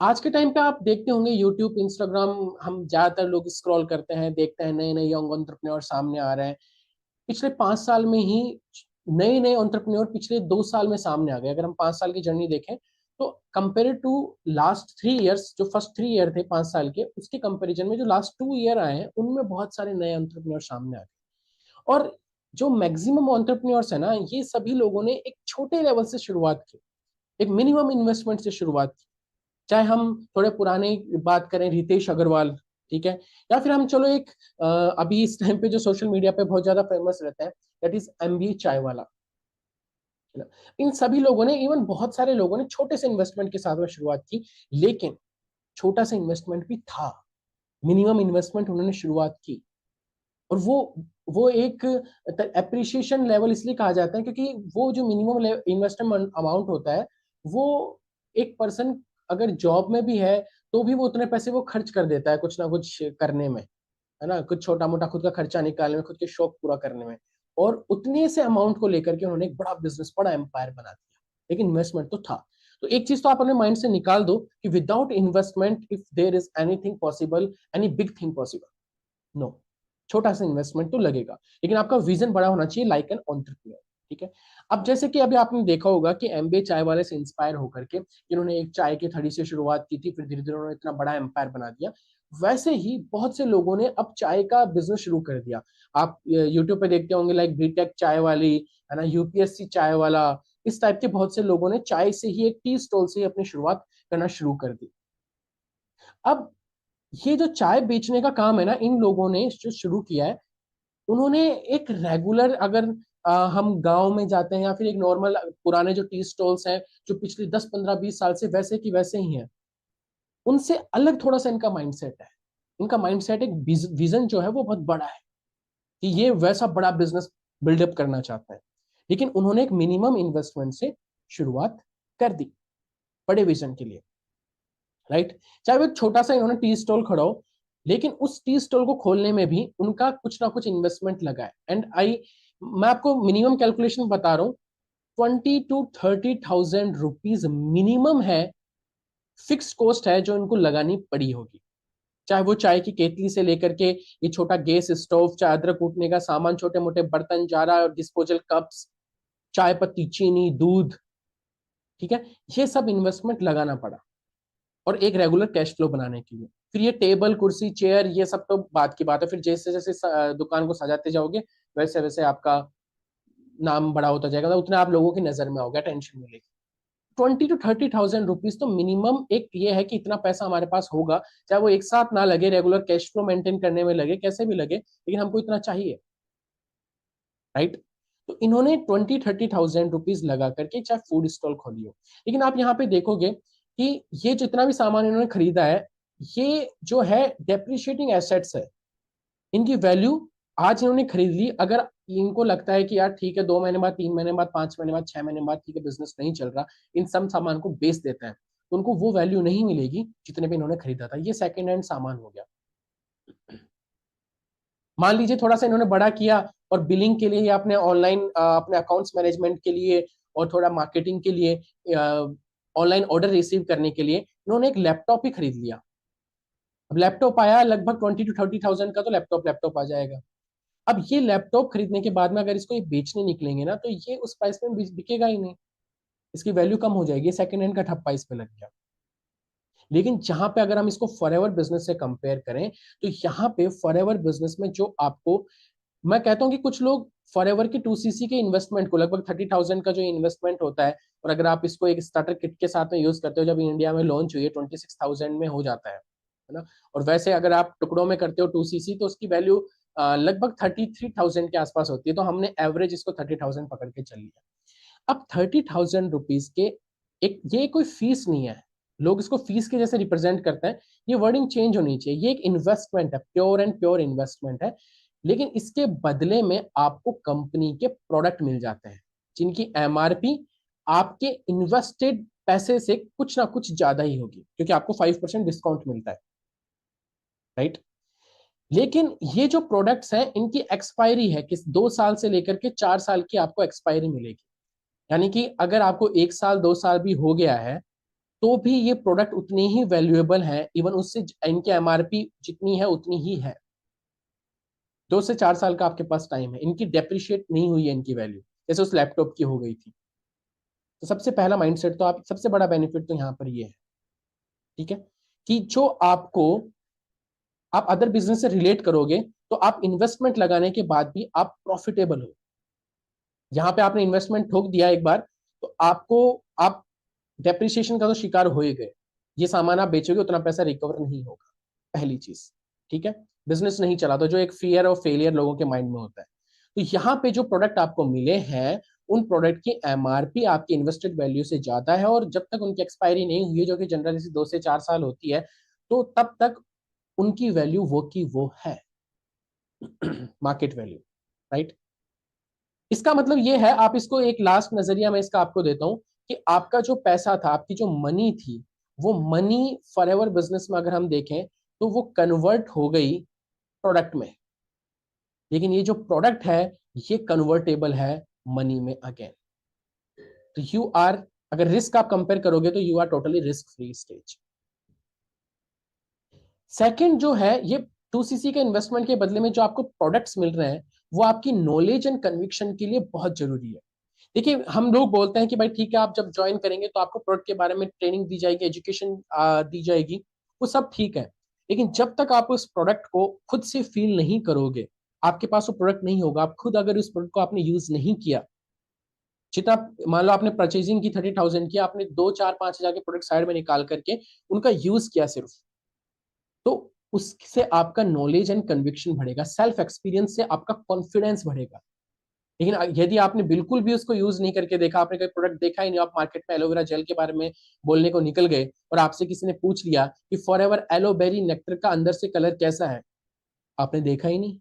आज के टाइम पे आप देखते होंगे यूट्यूब, इंस्टाग्राम, हम ज्यादातर लोग स्क्रॉल करते हैं, देखते हैं नए नए यंग एंटरप्रेन्योर सामने आ रहे हैं। पिछले 5 साल में ही नए नए एंटरप्रेन्योर पिछले 2 साल में सामने आ गए। अगर हम 5 साल की जर्नी देखें तो कंपेयर टू लास्ट 3 इयर्स, जो फर्स्ट 3 ईयर थे 5 साल के, उसके कंपेरिजन में जो लास्ट 2 ईयर आए हैं उनमें बहुत सारे नए एंटरप्रेन्योर सामने आ गए। और जो मैक्सिमम एंटरप्रेन्योर्स है ना, ये सभी लोगों ने एक छोटे लेवल से शुरुआत की, एक मिनिमम इन्वेस्टमेंट से शुरुआत की। चाहे हम थोड़े पुराने बात करें, रितेश अग्रवाल, ठीक है, या फिर हम चलो एक अभी इस टाइम पे जो सोशल मीडिया पे बहुत ज्यादा फेमस रहता है, दैट इज एमबी चाय वाला, है ना। इन सभी लोगों ने, इवन बहुत सारे लोगों ने छोटे से इन्वेस्टमेंट के साथ में शुरुआत की, लेकिन छोटा सा इन्वेस्टमेंट भी था, मिनिमम इन्वेस्टमेंट उन्होंने शुरुआत की। और वो एक अप्रिसिएशन लेवल इसलिए कहा जाता है क्योंकि वो जो मिनिमम इन्वेस्टमेंट अमाउंट होता है, वो एक पर्सन अगर जॉब में भी है तो भी वो उतने पैसे वो खर्च कर देता है कुछ ना कुछ करने में, है ना, कुछ छोटा मोटा खुद का खर्चा निकालने में, खुद के शौक पूरा करने में। और उतने से अमाउंट को लेकर के उन्होंने एक बड़ा बिजनेस, बड़ा एम्पायर बना दिया, लेकिन इन्वेस्टमेंट तो था। तो एक चीज तो आप अपने माइंड से निकाल दो कि without investment if there is anything possible, any big thing possible, no. छोटा सा इन्वेस्टमेंट तो लगेगा, लेकिन आपका विजन बड़ा होना चाहिए, लाइक एन एंटरप्रेन्योर, ठीक है। अब जैसे कि अभी आपने देखा होगा कि एमबीए चाय वाले से इंस्पायर होकर के इन्होंने एक चाय की थड़ी से शुरुआत की थी, फिर धीरे धीरे उन्होंने इतना बड़ा एम्पायर बना दिया। वैसे ही बहुत से लोगों ने अब चाय का बिजनेस शुरू कर दिया। आप यूट्यूब पे देखते होंगे, लाइक बीटेक चाय वाली, है ना, यूपीएससी चाय वाला, इस टाइप के बहुत से लोगों ने चाय से ही, एक टी स्टॉल से ही अपनी शुरुआत करना शुरू कर दी। अब ये जो चाय बेचने का काम है ना, इन लोगों ने जो शुरू किया है, उन्होंने एक रेगुलर, अगर हम गांव में जाते हैं या फिर एक नॉर्मल पुराने जो टी स्टॉल्स हैं जो पिछले 10 15 20 साल से वैसे की वैसे ही हैं, उनसे अलग थोड़ा सा इनका माइंडसेट है। इनका माइंडसेट, एक विजन जो है वो बहुत बड़ा है कि ये वैसा बड़ा बिजनेस बिल्डअप करना चाहते हैं, लेकिन उन्होंने एक मिनिमम इन्वेस्टमेंट से शुरुआत कर दी, बड़े विजन के लिए, राइट। चाहे वो एक छोटा सा इन्होंने टी स्टॉल खड़ा हो, लेकिन उस टी स्टॉल को खोलने में भी उनका कुछ ना कुछ इन्वेस्टमेंट लगा है। एंड आई, मैं आपको मिनिमम कैलकुलेशन बता रहा हूँ, 20 to 30,000 रुपीज मिनिमम है, फिक्स कॉस्ट है जो इनको लगानी पड़ी होगी। चाहे वो चाय की केतली से लेकर के ये छोटा गैस स्टोव, चाहे अदरक कूटने का सामान, छोटे मोटे बर्तन, जारा और डिस्पोजल कप्स, चाय पत्ती, चीनी, दूध, ठीक है, ये सब इन्वेस्टमेंट लगाना पड़ा, और एक रेगुलर कैश फ्लो बनाने के लिए। फिर ये टेबल, कुर्सी, चेयर, ये सब तो बात की बात है। फिर जैसे जैसे दुकान को सजाते जाओगे, वैसे वैसे आपका नाम बड़ा होता जाएगा, तो उतने आप लोगों की नजर में होगा, टेंशन मिलेगी। 20 to 30,000 रुपीज तो मिनिमम एक ये है कि इतना पैसा हमारे पास होगा, चाहे वो एक साथ ना लगे, रेगुलर कैश फ्लो मेंटेन करने में लगे, कैसे भी लगे, लेकिन हमको इतना चाहिए, राइट। तो इन्होंने 20 30,000 रुपीज लगा करके चाहे फूड स्टॉल खोली हो। लेकिन आप यहाँ पे देखोगे कि ये जितना भी सामान इन्होंने खरीदा है, ये जो है डेप्रिशिएटिंग एसेट्स है। इनकी वैल्यू आज इन्होंने खरीद ली, अगर इनको लगता है कि यार ठीक है, 2 महीने बाद, 3 महीने बाद, 5 महीने बाद, 6 महीने बाद, ठीक है, बिजनेस नहीं चल रहा, इन सब सामान को बेच देते हैं, तो उनको वो वैल्यू नहीं मिलेगी जितने पे इन्होंने खरीदा था। ये सेकेंड हैंड सामान हो गया। मान लीजिए थोड़ा सा इन्होंने बड़ा किया, और बिलिंग के लिए या अपने ऑनलाइन अपने अकाउंट्स मैनेजमेंट के लिए और थोड़ा मार्केटिंग के लिए, ऑनलाइन ऑर्डर रिसीव करने के लिए इन्होंने एक लैपटॉप ही खरीद लिया। अब लैपटॉप आया लगभग 20 to 30,000 का, तो लैपटॉप लैपटॉप आ जाएगा। अब ये लैपटॉप खरीदने के बाद में अगर इसको ये बेचने निकलेंगे ना, तो ये उस प्राइस में बिकेगा ही नहीं, इसकी वैल्यू कम हो जाएगी, सेकंड हैंड का ठप्पा इस पे लग गया। लेकिन जहां पे अगर हम इसको फॉरएवर बिजनेस से कंपेयर करें, तो यहाँ पे फॉरएवर बिजनेस में जो आपको, मैं कहता हूँ कि कुछ लोग फॉरएवर की 2cc के इन्वेस्टमेंट को, लगभग 30,000 का जो इन्वेस्टमेंट होता है, और अगर आप इसको एक स्टार्टर किट के साथ में यूज करते हो, जब इंडिया में लॉन्च हुई है 26,000 में हो जाता है ना। और वैसे अगर आप टुकड़ों में करते हो 2cc, तो उसकी वैल्यू लगभग 33,000 के आसपास होती है, तो हमने एवरेज इसको 30,000 पकड़ के चल लिया। अब 30,000 रुपीज के, एक ये कोई फीस नहीं है, लोग इसको फीस के जैसे रिप्रेजेंट करते हैं, ये वर्डिंग चेंज होनी चाहिए। ये एक इन्वेस्टमेंट है, प्योर एंड प्योर इन्वेस्टमेंट है, लेकिन इसके बदले में आपको कंपनी के प्रोडक्ट मिल जाते हैं जिनकी एमआरपी आपके इन्वेस्टेड पैसे से कुछ ना कुछ ज्यादा ही होगी, क्योंकि आपको 5% डिस्काउंट मिलता है, राइट। लेकिन ये जो प्रोडक्ट्स हैं, इनकी एक्सपायरी है किस 2 साल से लेकर के 4 साल की आपको एक्सपायरी मिलेगी। यानी कि अगर आपको 1 साल 2 साल भी हो गया है, तो भी ये प्रोडक्ट उतने ही वैल्यूएबल हैं, इवन उससे इनके एमआरपी जितनी है उतनी ही है। 2 से 4 साल का आपके पास टाइम है, इनकी डेप्रिशिएट नहीं हुई है इनकी वैल्यू, जैसे उस लैपटॉप की हो गई थी। तो सबसे पहला माइंडसेट तो आप, सबसे बड़ा बेनिफिट तो यहाँ पर ये है, ठीक है, कि जो आपको, आप अदर बिजनेस से रिलेट करोगे तो आप इन्वेस्टमेंट लगाने के बाद भी आप प्रॉफिटेबल हो। यहाँ पे आपने इन्वेस्टमेंट ठोक दिया एक बार, तो आपको, आप डेप्रिसिएशन का तो शिकार हो ही गए। ये सामान आप बेचोगे उतना पैसा रिकवर नहीं होगा, पहली चीज, ठीक है। बिजनेस नहीं चला तो जो एक फियर और फेलियर लोगों के माइंड में होता है। तो यहाँ पे जो प्रोडक्ट आपको मिले हैं, उन प्रोडक्ट की एमआरपी आपकी इन्वेस्टेड वैल्यू से ज्यादा है, और जब तक उनकी एक्सपायरी नहीं हुई है, जो कि जनरली 2 से 4 साल होती है, तो तब तक उनकी वैल्यू वो की वो है, मार्केट वैल्यू, राइट। इसका मतलब ये है, आप इसको एक लास्ट नजरिया में इसका आपको देता हूं, कि आपका जो पैसा था, आपकी जो मनी थी, वो मनी फॉरएवर बिजनेस में अगर हम देखें तो वो कन्वर्ट हो गई प्रोडक्ट में, लेकिन ये जो प्रोडक्ट है ये कन्वर्टेबल है मनी में अगेन। तो यू आर, अगर रिस्क आप कंपेयर करोगे तो you are totally risk free stage. Second जो है, ये 2cc के इन्वेस्टमेंट के बदले में जो आपको प्रोडक्ट्स मिल रहे हैं, वो आपकी नॉलेज एंड कन्विक्शन के लिए बहुत जरूरी है। देखिए, हम लोग बोलते हैं कि भाई ठीक है, आप जब ज्वाइन करेंगे तो आपको प्रोडक्ट के बारे में ट्रेनिंग दी जाएगी, एजुकेशन दी जाएगी, वो सब ठीक है, लेकिन जब तक आप उस प्रोडक्ट को खुद से फील नहीं करोगे, आपके पास वो प्रोडक्ट नहीं होगा। आप खुद अगर उस प्रोडक्ट को आपने यूज नहीं किया, जितना, मान लो आपने परचेजिंग की 30,000 की, आपने 2 4 5 हजार के प्रोडक्ट साइड में निकाल करके उनका यूज किया सिर्फ, तो उससे आपका नॉलेज एंड कन्विक्शन बढ़ेगा, सेल्फ एक्सपीरियंस से आपका कॉन्फिडेंस बढ़ेगा। लेकिन यदि आपने बिल्कुल भी उसको यूज नहीं करके देखा, आपने कोई प्रोडक्ट देखा ही नहीं, आप मार्केट में एलोवेरा जेल के बारे में बोलने को निकल गए, और आपसे किसी ने पूछ लिया कि फॉरएवर एलोबेरी नेक्टर का अंदर से कलर कैसा है, आपने देखा ही नहीं।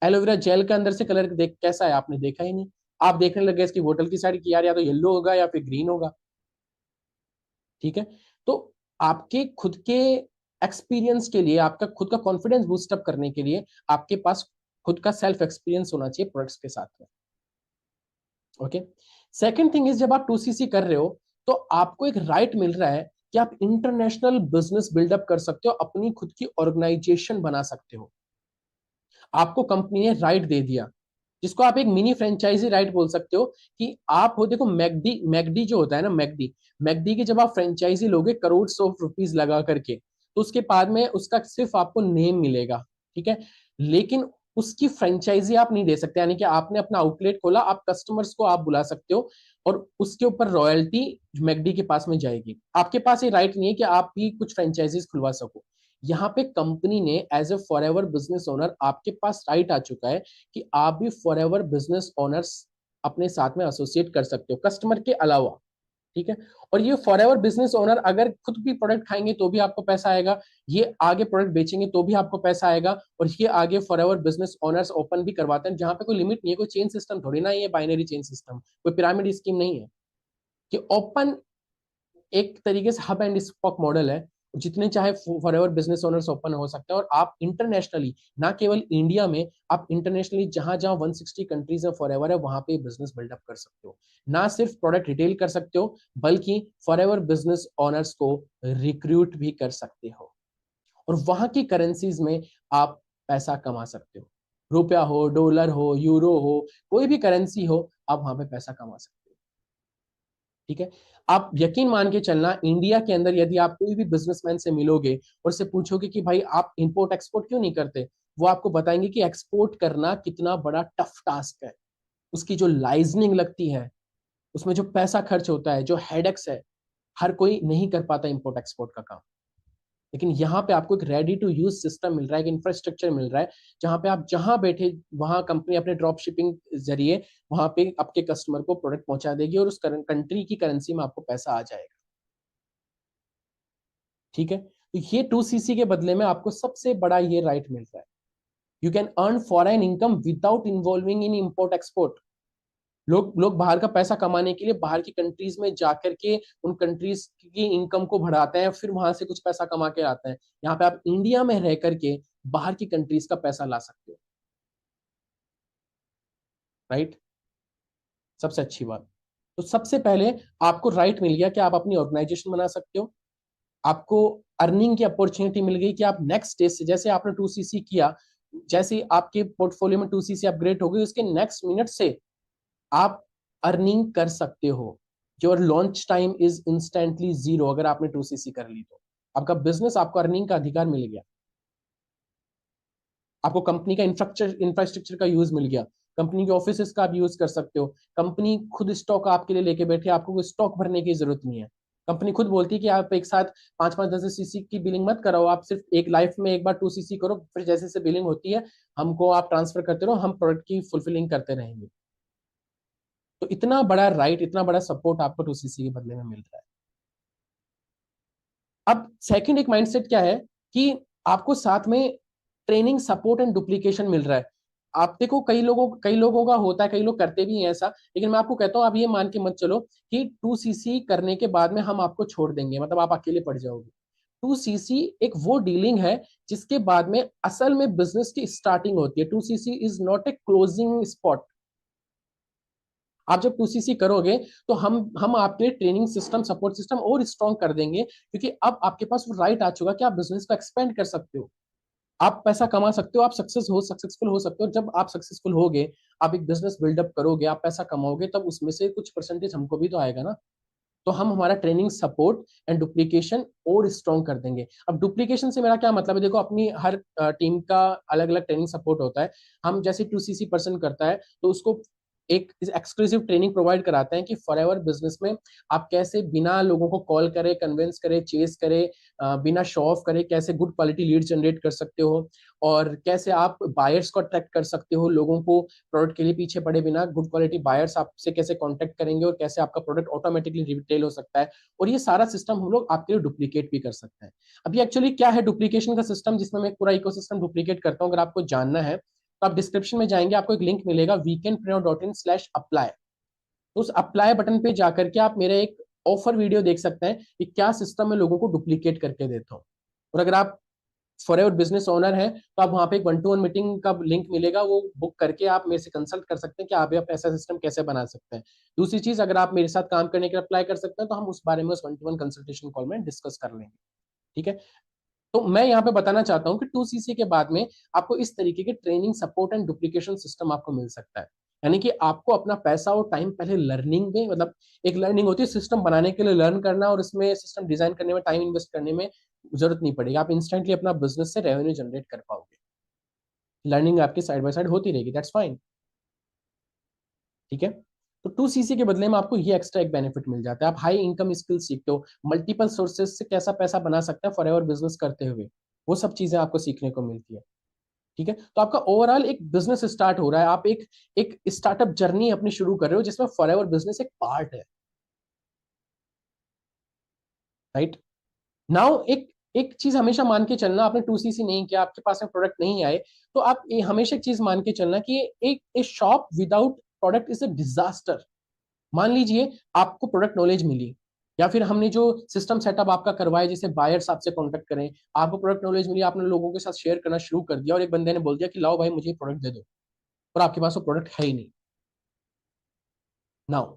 एलोवेरा जेल का अंदर से कलर देख कैसा है, आपने देखा ही नहीं। आप देखने लगे इसकी बोतल की साइड की, यार या तो येलो होगा या फिर ग्रीन होगा, ठीक है। तो आपके खुद के एक्सपीरियंस के लिए, आपका खुद का कॉन्फिडेंस बूस्टअप करने के लिए, आपके पास खुद का सेल्फ एक्सपीरियंस होना चाहिए प्रोडक्ट्स के साथ में, ओके। सेकंड थिंग इज, जब आप 2cc कर रहे हो तो आपको एक राइट मिल रहा है कि आप इंटरनेशनल बिजनेस बिल्डअप कर सकते हो, अपनी खुद की ऑर्गेनाइजेशन बना सकते हो। आपको कंपनी ने राइट दे दिया, जिसको आप एक मिनी फ्रेंचाइजी राइट बोल सकते हो, कि आप हो, देखो मैकडी, मैकडी जो होता है ना, मैकडी, मैकडी की जब आप फ्रेंचाइजी लोगे करोड़ ऑफ रुपीज लगा करके, तो उसके बाद में उसका सिर्फ आपको नेम मिलेगा, ठीक है, लेकिन उसकी फ्रेंचाइजी आप नहीं दे सकते। यानी कि आपने अपना आउटलेट खोला, आप कस्टमर्स को आप बुला सकते हो, और उसके ऊपर रॉयल्टी मैकडी के पास में जाएगी। आपके पास ये राइट नहीं है कि आप भी कुछ फ्रेंचाइजीज खुलवा सको। यहाँ पे कंपनी ने as a forever business owner, आपके पास राइट आ चुका है कि आप भी फॉर एवर बिजनेस ओनर्स अपने साथ में एसोसिएट कर सकते हो, कस्टमर के अलावा, ठीक है। और ये फॉर एवर बिजनेस ओनर अगर खुद भी प्रोडक्ट खाएंगे तो भी आपको पैसा आएगा, ये आगे प्रोडक्ट बेचेंगे तो भी आपको पैसा आएगा, और ये आगे for ever business owners open भी करवाते हैं, जहां पे कोई लिमिट नहीं है, कोई चेन सिस्टम थोड़ी ना, ये बाइनरी चेन सिस्टम, कोई पिरामिड स्कीम नहीं है, कि ओपन एक तरीके से हब एंड स्पॉक मॉडल है। जितने चाहे for ever business owners open हो सकते हैं, और आप इंटरनेशनली, ना केवल इंडिया में, आप इंटरनेशनली जहां जहां 160 कंट्रीज में फॉर एवर है, वहां पे बिजनेस बिल्डअप कर सकते हो। ना सिर्फ प्रोडक्ट रिटेल कर सकते हो, बल्कि फॉर एवर बिजनेस ओनर्स को रिक्रूट भी कर सकते हो, और वहां की करेंसीज में आप पैसा कमा सकते हो। रुपया हो, डॉलर हो, यूरो हो, कोई भी करेंसी हो, आप वहां पे पैसा कमा सकते हो, ठीक है। आप यकीन मान के चलना, इंडिया के अंदर यदि आप कोई भी बिजनेसमैन से मिलोगे और उससे पूछोगे कि भाई आप इंपोर्ट एक्सपोर्ट क्यों नहीं करते, वो आपको बताएंगे कि एक्सपोर्ट करना कितना बड़ा टफ टास्क है, उसकी जो लाइजनिंग लगती है, उसमें जो पैसा खर्च होता है, जो हेडेक्स है, हर कोई नहीं कर पाता इंपोर्ट एक्सपोर्ट का काम। लेकिन यहाँ पे आपको एक रेडी टू यूज सिस्टम मिल रहा है, एक इंफ्रास्ट्रक्चर मिल रहा है, जहां पे आप जहां बैठे, वहां कंपनी अपने ड्रॉप शिपिंग जरिए वहां पे आपके कस्टमर को प्रोडक्ट पहुंचा देगी, और उस कंट्री की करेंसी में आपको पैसा आ जाएगा, ठीक है। तो ये 2cc के बदले में आपको सबसे बड़ा ये राइट मिल रहा है, you can earn foreign income without involving in import export. लोग लोग बाहर का पैसा कमाने के लिए बाहर की कंट्रीज में जाकर के उन कंट्रीज की इनकम को बढ़ाते हैं, फिर वहां से कुछ पैसा कमा के आते हैं। यहाँ पे आप इंडिया में रह करके बाहर की कंट्रीज का पैसा ला सकते हो, राइट। सबसे अच्छी बात, तो सबसे पहले आपको राइट मिल गया कि आप अपनी ऑर्गेनाइजेशन बना सकते हो, आपको अर्निंग की अपॉर्चुनिटी मिल गई कि आप नेक्स्ट स्टेज से, जैसे आपने 2cc किया, जैसे आपके पोर्टफोलियो में 2cc अपग्रेड हो गई, उसके नेक्स्ट मिनट से आप अर्निंग कर सकते हो। Your launch time is instantly zero अगर आपने 2cc कर ली तो। आपका बिजनेस, आपको अर्निंग का अधिकार मिल गया, आपको कंपनी का इंफ्रास्ट्रक्चर का यूज मिल गया, कंपनी के ऑफिस का आप यूज कर सकते हो, कंपनी खुद स्टॉक आपके लिए लेके बैठे, आपको कोई स्टॉक भरने की जरूरत नहीं है। कंपनी खुद बोलती है कि आप एक साथ 5-5 10 सीसी की बिलिंग मत कराओ, आप सिर्फ एक लाइफ में एक बार 2cc करो, फिर जैसे जैसे बिलिंग होती है हमको आप ट्रांसफर करते रहो, हम प्रोडक्ट की फुलफिलिंग करते रहेंगे। तो इतना बड़ा राइट, इतना बड़ा सपोर्ट आपको 2cc के बदले में मिल रहा है। अब सेकंड एक माइंडसेट क्या है कि आपको साथ में ट्रेनिंग सपोर्ट एंड डुप्लीकेशन मिल रहा है। आप देखो कई लोगों का होता है, कई लोग करते भी हैं ऐसा, लेकिन मैं आपको कहता हूं आप ये मान के मत चलो कि 2cc करने के बाद में हम आपको छोड़ देंगे, मतलब आप अकेले पड़ जाओगे। 2cc एक वो डीलिंग है जिसके बाद में असल में बिजनेस की स्टार्टिंग होती है। 2cc is not a closing spot. आप जब 2cc करोगे तो हम आपके ट्रेनिंग सिस्टम, सपोर्ट सिस्टम और स्ट्रॉन्ग कर देंगे, क्योंकि अब आपके पास वो राइट आ चुका कि आप बिजनेस को एक्सपेंड कर सकते हो, आप पैसा कमा सकते हो, आप सक्सेसफुल हो सकते हो। जब आप सक्सेसफुल होगे, आप एक बिजनेस बिल्डअप करोगे, आप पैसा कमाओगे, तब उसमें से कुछ परसेंटेज हमको भी तो आएगा ना। तो हम हमारा ट्रेनिंग सपोर्ट एंड डुप्लीकेशन और स्ट्रॉन्ग कर देंगे। अब डुप्लीकेशन से मेरा क्या मतलब है, देखो अपनी हर टीम का अलग अलग ट्रेनिंग सपोर्ट होता है। हम जैसे 2cc पर्सन करता है तो उसको एक एक्सक्लूसिव ट्रेनिंग प्रोवाइड कराते हैं कि फॉर एवर बिजनेस में आप कैसे बिना लोगों को कॉल करे, कन्विंस करे, चेस करे, बिना शो ऑफ करे, कैसे गुड क्वालिटी लीड जनरेट कर सकते हो, और कैसे आप बायर्स को अट्रैक्ट कर सकते हो, लोगों को प्रोडक्ट के लिए पीछे पड़े बिना गुड क्वालिटी बायर्स आपसे कैसे कांटेक्ट करेंगे, और कैसे आपका प्रोडक्ट ऑटोमेटिकली रिटेल हो सकता है। और ये सारा सिस्टम हम लोग आपके लिए डुप्लीकेट भी कर सकते हैं। अभी एक्चुअली क्या है डुप्लीकेशन का सिस्टम, जिसमें मैं पूरा इकोसिस्टम डुप्लीकेट करता हूँ, अगर आपको जानना है तो आप डिस्क्रिप्शन में जाएंगे, आपको एक लिंक मिलेगा weekendpreneur.in/apply। तो उस अप्लाई बटन पे जाकर के आप मेरे एक ऑफर वीडियो देख सकते हैं कि क्या सिस्टम में लोगों को डुप्लीकेट करके देता हूँ। और अगर आप फॉर एवर बिजनेस ओनर है तो आप वहां पे एक 1-to-1 मीटिंग का लिंक मिलेगा, वो बुक करके आप मेरे से कंसल्ट कर सकते हैं कि आप ऐसा सिस्टम कैसे बना सकते हैं। दूसरी चीज, अगर आप मेरे साथ काम करने के लिए अप्लाई कर सकते हैं तो हम उस बारे में उस 1-to-1 कंसल्टेशन कॉल में डिस्कस कर लेंगे। ठीक है। तो मैं यहाँ पे बताना चाहता हूँ कि 2cc के बाद में आपको इस तरीके के training support and duplication system आपको मिल सकता है। यानी कि आपको अपना पैसा और टाइम पहले लर्निंग में, मतलब एक लर्निंग होती है सिस्टम बनाने के लिए, लर्न करना, और इसमें सिस्टम डिजाइन करने में टाइम इन्वेस्ट करने में जरूरत नहीं पड़ेगी, आप इंस्टेंटली अपना बिजनेस से रेवेन्यू जनरेट कर पाओगे। लर्निंग आपकी साइड बाय साइड होती रहेगी, दैट्स फाइन। ठीक है। तो 2cc के बदले में आपको ये एक्स्ट्रा एक बेनिफिट मिल जाता है, आप हाई इनकम स्किल सीखते हो, मल्टीपल सोर्सेज से कैसा पैसा बना सकता है फॉर एवर बिजनेस करते हुए, वो सब चीजें आपको सीखने को मिलती है। ठीक है। तो आपका ओवरऑल एक बिजनेस स्टार्ट हो रहा है, आप एक एक स्टार्टअप जर्नी अपनी शुरू कर रहे हो जिसमें फॉर एवर बिजनेस एक पार्ट है। राइट। नाउ एक एक चीज हमेशा मान के चलना, आपने 2cc नहीं किया, आपके पास में प्रोडक्ट नहीं आए, तो आप हमेशा एक चीज मान के चलना कि एक shop without product is a disaster. मान लीजिए आपको प्रोडक्ट नॉलेज मिली, या फिर हमने जो सिस्टम सेटअप आपका करवाया, जैसे बायर्स आपसे कांटेक्ट करें, आपको प्रोडक्ट नॉलेज मिली, आपने लोगों के साथ शेयर करना शुरू कर दिया, और एक बंदे ने बोल दिया कि लाओ भाई मुझे प्रोडक्ट दे दो, और आपके पास वो प्रोडक्ट है ही नहीं। नाउ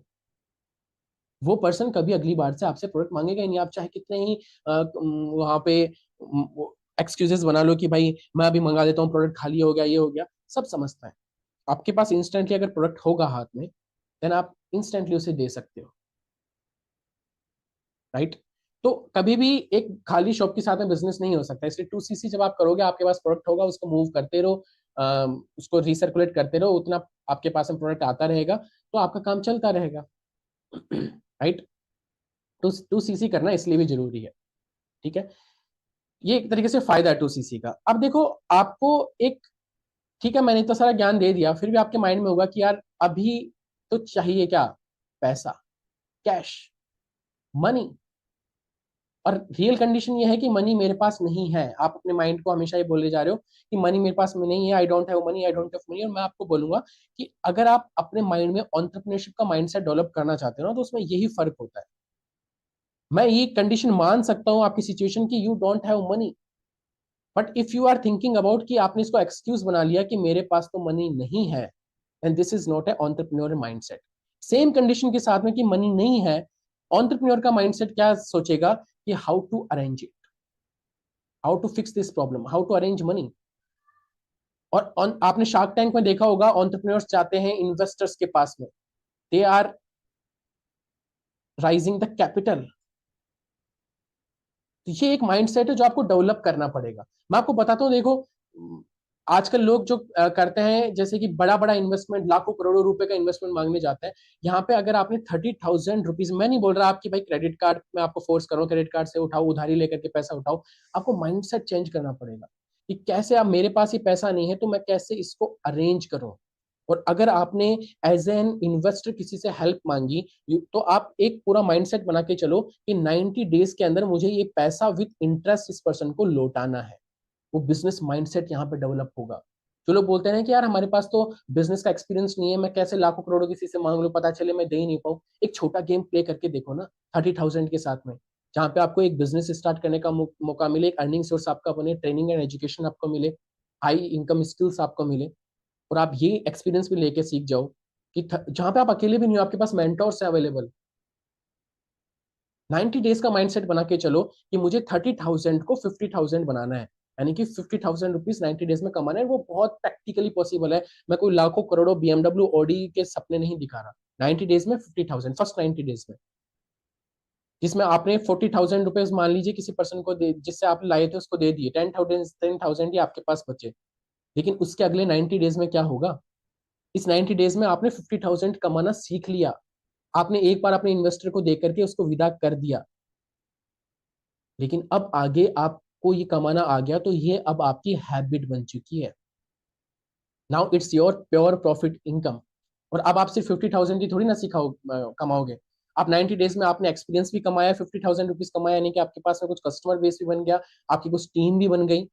वो पर्सन कभी अगली बार से आपसे प्रोडक्ट मांगेगा ही नहीं, आप चाहे कितने ही वहां पे एक्सक्यूजेस बना लो कि भाई मैं अभी मंगा देता हूँ, प्रोडक्ट खाली हो गया, ये हो गया, सब समझता है। आपके पास इंस्टेंटली अगर प्रोडक्ट होगा हाथ में, देन आप इंस्टेंटली उसे दे सकते हो। राइट। तो कभी भी एक खाली शॉप के साथ में बिजनेस नहीं हो सकता, इसलिए 2cc जब आप करोगे, आपके पास प्रोडक्ट होगा, उसको मूव करते रहो, उसको रिसर्कुलेट करते रहो, उतना आपके पास में प्रोडक्ट आता रहेगा, तो आपका काम चलता रहेगा। राइट। 2cc करना इसलिए भी जरूरी है। ठीक है। ये एक तरीके से फायदा है 2cc का। अब देखो आपको एक, ठीक है मैंने इतना सारा ज्ञान दे दिया, फिर भी आपके माइंड में होगा कि यार अभी तो चाहिए क्या, पैसा, कैश, मनी। और रियल कंडीशन ये है कि मनी मेरे पास नहीं है। आप अपने माइंड को हमेशा ये बोले जा रहे हो कि मनी मेरे पास में नहीं है, I don't have money, I don't have money. और मैं आपको बोलूंगा कि अगर आप अपने माइंड में एंटरप्रेन्योरशिप का माइंडसेट डेवलप करना चाहते हो ना, तो उसमें यही फर्क होता है। मैं ये कंडीशन मान सकता हूँ आपकी सिचुएशन की, you don't have money, but if you are thinking about कि आपने इसको एक्सक्यूज बना लिया कि मेरे पास तो मनी नहीं है, and this is not a entrepreneur mindset. Same condition के साथ में कि मनी नहीं है, एंटरप्रेन्योर का माइंडसेट क्या सोचेगा कि how to arrange it, how to fix this problem, how to arrange money. और आपने शार्क टैंक में देखा होगा, एंटरप्रेन्योर्स जाते हैं इन्वेस्टर्स के पास में, they are raising the capital. तो ये एक माइंडसेट है जो आपको डेवलप करना पड़ेगा। मैं आपको बताता हूँ, देखो आजकल लोग जो करते हैं, जैसे कि बड़ा बड़ा इन्वेस्टमेंट, लाखों करोड़ों रुपए का इन्वेस्टमेंट मांगने जाते हैं। यहाँ पे अगर आपने 30,000 रुपीज, मैं नहीं बोल रहा आपकी भाई क्रेडिट कार्ड में आपको फोर्स करो, क्रेडिट कार्ड से उठाओ, उधारी लेकर के पैसा उठाओ। आपको माइंडसेट चेंज करना पड़ेगा कि कैसे, आप मेरे पास ही पैसा नहीं है तो मैं कैसे इसको अरेंज करूं। और अगर आपने एज एन इन्वेस्टर किसी से हेल्प मांगी, तो आप एक पूरा माइंडसेट बना के चलो कि 90 डेज के अंदर मुझे ये पैसा विद इंटरेस्ट इस पर्सन को लौटाना है। वो बिजनेस माइंडसेट यहाँ पे डेवलप होगा। जो लोग बोलते हैं कि यार हमारे पास तो बिजनेस का एक्सपीरियंस नहीं है, मैं कैसे लाखों करोड़ों किसी से मांग लूं, पता चले मैं दे ही नहीं पाऊं। एक छोटा गेम प्ले करके देखो ना, 30,000 के साथ में, जहाँ पे आपको एक बिजनेस स्टार्ट करने का मौका मिले, एक अर्निंग सोर्स आपका बने, ट्रेनिंग एंड एजुकेशन आपको मिले, हाई इनकम स्किल्स आपको मिले, और आप ये एक्सपीरियंस भी लेके सीख जाओ कि जहां पे आप अकेले भी नहीं हो, आपके पास मेंटोर्स है अवेलेबल। 90 डेज का माइंडसेट बना के चलो कि मुझे 30,000 को 50,000 बनाना है, यानी कि 50,000 रुपीज 90 डेज में कमाना है। वो बहुत प्रैक्टिकली पॉसिबल है। मैं कोई लाखों करोड़ों बीएमडब्ल्यू ऑडी के सपने नहीं दिखा रहा। 90 डेज में 50,000, फर्स्ट 90 डेज में, जिसमें आपने 40,000 रुपीज मान लीजिए किसी पर्सन को दे, जिससे आप लाए थे उसको दे दिए, 10,000 ही आपके पास बचे। लेकिन उसके अगले 90 डेज में क्या होगा? इस 90 डेज में आपने 50,000 कमाना सीख लिया। आपने एक बार अपने इन्वेस्टर को देकर के उसको विदा कर दिया, लेकिन अब आगे आपको ये कमाना आ गया, तो ये अब आपकी हैबिट बन चुकी है। Now it's your pure profit income. और अब आप सिर्फ 50,000 की थोड़ी ना सिखाओ कमाओगे। आप 90 डेज में आपने एक्सपीरियंस भी कमाया, 50,000 रुपीज कमाया, यानी कि आपके पास में कुछ कस्टमर बेस भी बन गया, आपकी कुछ टीम भी बन गई।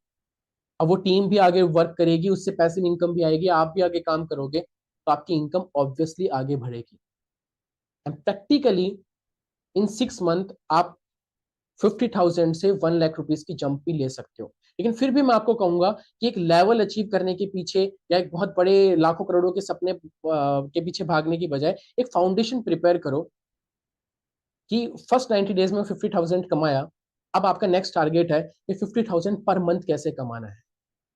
अब वो टीम भी आगे वर्क करेगी, उससे पैसिव इनकम भी आएगी, आप भी आगे काम करोगे, तो आपकी इनकम ऑब्वियसली आगे बढ़ेगी। एंड प्रैक्टिकली इन 6 मंथ आप 50,000 से 1 लाख रुपीज की जंप भी ले सकते हो। लेकिन फिर भी मैं आपको कहूंगा कि एक लेवल अचीव करने के पीछे, या एक बहुत बड़े लाखों करोड़ों के सपने के पीछे भागने की बजाय, एक फाउंडेशन प्रिपेयर करो कि फर्स्ट 90 डेज में 50,000 कमाया। अब आपका नेक्स्ट टारगेट है कि 50,000 पर मंथ कैसे कमाना है।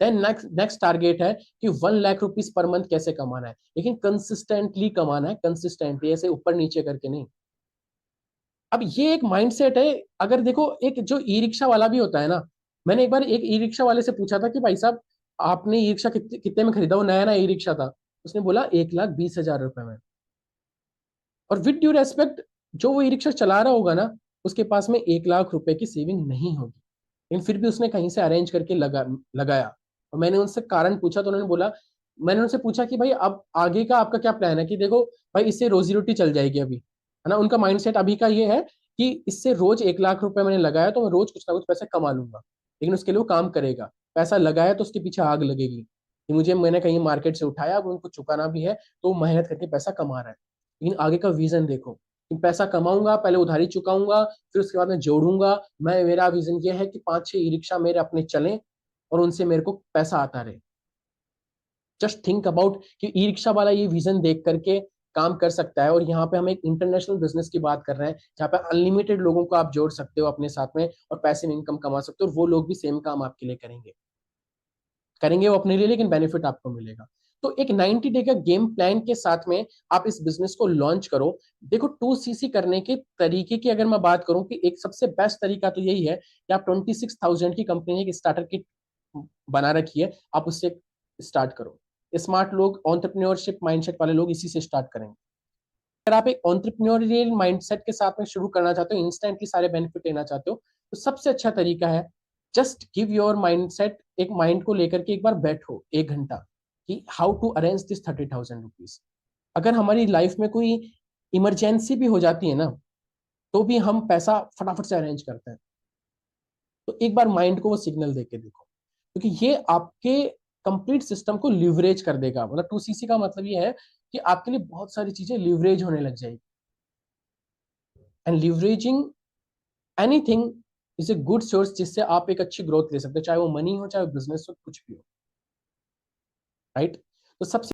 देन नेक्स्ट नेक्स्ट टारगेट है कि 1 लाख रुपीज पर मंथ कैसे कमाना है, लेकिन कंसिस्टेंटली कमाना है, कंसिस्टेंटली, ऐसे ऊपर नीचे करके नहीं। अब ये एक माइंडसेट है। अगर देखो, एक जो ई रिक्शा वाला भी होता है ना, मैंने एक बार एक ई रिक्शा वाले से पूछा था कि भाई साहब, आपने ई रिक्शा कितने में खरीदा? वो नया नया ई रिक्शा था। उसने बोला 1,20,000 रुपए में। और विद ड्यू रेस्पेक्ट, जो वो ई रिक्शा चला रहा होगा ना, उसके पास में 1 लाख रुपए की सेविंग नहीं होगी, लेकिन फिर भी उसने कहीं से अरेंज करके लगाया। और मैंने उनसे कारण पूछा, तो उन्होंने बोला, मैंने उनसे पूछा कि भाई अब आगे का आपका क्या प्लान है, कि देखो भाई इससे रोजी रोटी चल जाएगी अभी, है ना। उनका माइंडसेट अभी का ये है कि इससे रोज 1 लाख रुपए मैंने लगाया तो मैं रोज कुछ ना कुछ पैसे कमा लूंगा, लेकिन उसके लिए वो काम करेगा। पैसा लगाया तो उसके पीछे आग लगेगी कि मुझे, मैंने कहीं मार्केट से उठाया, अब उनको चुकाना भी है, तो वो मेहनत करके पैसा कमा रहा है। लेकिन आगे का विजन देखो कि पैसा कमाऊंगा, पहले उधारी चुकाऊंगा, फिर उसके बाद में जोड़ूंगा। मेरा विजन ये है कि 5-6 ई रिक्शा मेरे अपने चलें और उनसे मेरे को पैसा आता रहे। जस्ट थिंक अबाउट कि ई रिक्शा वाला ये विजन देख करके काम कर सकता है। और यहाँ पे हम एक इंटरनेशनल बिजनेस की बात कर रहे हैं, जहाँ पे अनलिमिटेड लोगों को आप जोड़ सकते हो अपने साथ में और पैसिव इनकम कमा सकते हो, और वो लोग भी सेम काम आपके लिए करेंगे, करेंगे वो अपने लिए, लेकिन बेनिफिट आपको मिलेगा। तो एक 90 डे का गेम प्लान के साथ में आप इस बिजनेस को लॉन्च करो। देखो, 2CC करने के तरीके की अगर मैं बात करूं, कि एक सबसे बेस्ट तरीका तो यही है कि आप 26,000 की कंपनी ने एक स्टार्टर किट बना रखी है, आप उससे स्टार्ट करो। स्मार्ट लोग, एंटरप्रेन्योरशिप माइंडसेट वाले लोग इसी से स्टार्ट करेंगे। अगर आप एक एंटरप्रेन्योरियल माइंडसेट के साथ में शुरू करना चाहते हो, इंस्टेंटली सारे बेनिफिट लेना चाहते हो, तो सबसे अच्छा तरीका है, जस्ट गिव योर माइंडसेट, एक माइंड को लेकर के एक बार बैठो 1 घंटा, कि how to arrange this 30,000 rupees. अगर हमारी लाइफ में कोई इमरजेंसी भी हो जाती है ना, तो भी हम पैसा फटाफट से अरेंज करते हैं। तो एक बार माइंड को वो सिग्नल दे के देखो, क्योंकि ये आपके कंप्लीट सिस्टम को लिवरेज कर देगा। मतलब 2CC का मतलब ये है कि आपके लिए बहुत सारी चीजें लिवरेज होने लग जाएगी। And leveraging anything is a good source, जिससे आप एक अच्छी ग्रोथ ले सकते हो, चाहे वो मनी हो, चाहे वो बिजनेस हो, कुछ भी हो, राइट। तो सबसे